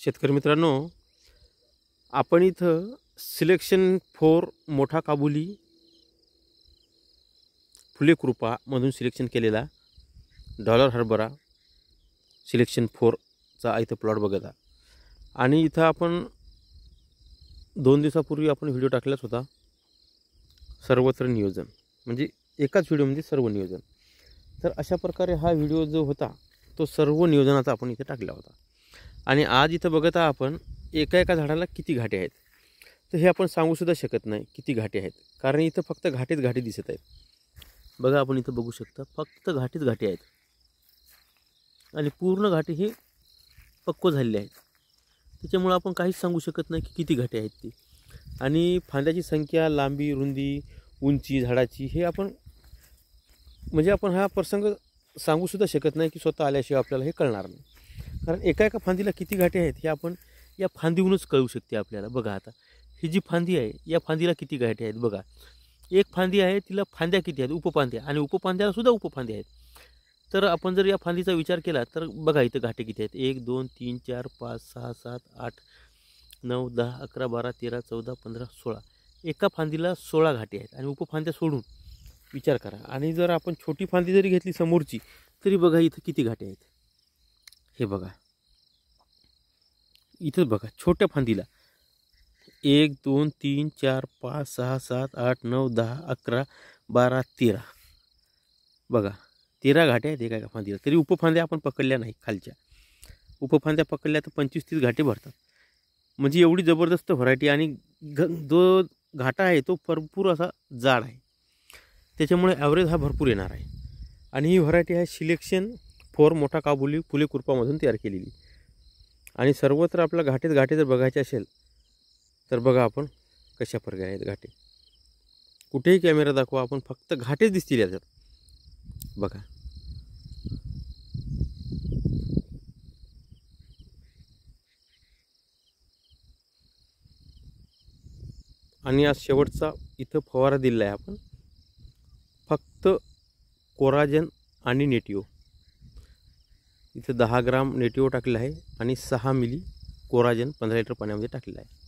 शेतकरी मित्रांनो, आपण इथं सिलेक्शन 4 मोठा काबुली फुले कृपामधून सिलेक्शन केलेला डॉलर हरभरा सिलेक्शन 4 चा इथं प्लॉट बघत आहात. आणि इथं आपण 2 दिवसापूर्वी आपण व्हिडिओ टाकलाच होता, सर्वत्र नियोजन, म्हणजे एकाच व्हिडिओमध्ये सर्व नियोजन. तर अशा प्रकारे हा व्हिडिओ जो होता तो सर्व नियोजनाचा आपण इथे टाकला होता. आणि आज इथं बघत आहात आपण एका एका झाडाला किती घाटे आहेत. तर हे आपण सांगूसुद्धा शकत नाही किती घाटे आहेत, कारण इथं फक्त घाटेच घाटे दिसत आहेत. बघा, आपण इथं बघू शकता फक्त घाटेच घाटे आहेत आणि पूर्ण घाटे हे पक्व झालेले आहेत. त्याच्यामुळे आपण काहीच सांगू शकत नाही की किती घाटे आहेत ती. आणि फांद्याची संख्या, लांबी, रुंदी, उंची झाडाची हे आपण म्हणजे आपण हा प्रसंग सांगूसुद्धा शकत नाही की स्वतः आल्याशिवाय आपल्याला हे कळणार नाही. कारण एका एका फांदीला किती घाटे आहेत हे आपण या फांदीहूनच कळू शकते आपल्याला. बघा, आता ही जी फांदी आहे या फांदीला किती घाटे आहेत बघा. एक फांदी आहे, तिला फांद्या किती आहेत, उपफांद्या, आणि उपफांद्याला सुद्धा उपफांद्या आहेत. तर आपण जर या फांदीचा विचार केला तर बघा इथं घाटे किती आहेत. 1 2 3 4 5 6 7 8 9 10 11 12 13 14 15 16. एका फांदीला 16 घाटे आहेत. आणि उपफांद्या सोडून विचार करा. आणि जर आपण छोटी फांदी जरी घेतली समोरची तरी बघा इथं किती घाटे आहेत. हे बघा, इथं बघा छोट्या फांदीला 1 2 3 4 5 6 7 8 9 10 11 12 13. बघा 13 घाटे आहेत एका फांदीला. तरी उपफांद्या आपण पकडल्या नाही, खालच्या उपफांद्या पकडल्या तर 25-30 घाटे भरतात. म्हणजे एवढी जबरदस्त व्हरायटी. आणि जो घाटा आहे तो भरपूर असा जाड आहे, त्याच्यामुळे ॲव्हरेज हा भरपूर येणार आहे. आणि ही व्हरायटी आहे सिलेक्शन 4 मोठा काबुली फुले कृपामधून तयार केलेली. आणि सर्वत्र आपला घाटेच घाटे जर बघायचे असेल तर बघा आपण कशा प्रकारे आहेत घाटे. कुठेही कॅमेरा दाखवा, आपण फक्त घाटेच दिसतील याच्यात. बघा, आणि आज शेवटचा इथं फवारा दिला आहे आपण, फक्त कोराजन आणि नेटिओ. इथं 10 ग्राम नेटिओ टाकलेला आहे आणि 6 मिली कोराजन 15 लिटर पाण्यामध्ये टाकलेलं आहे.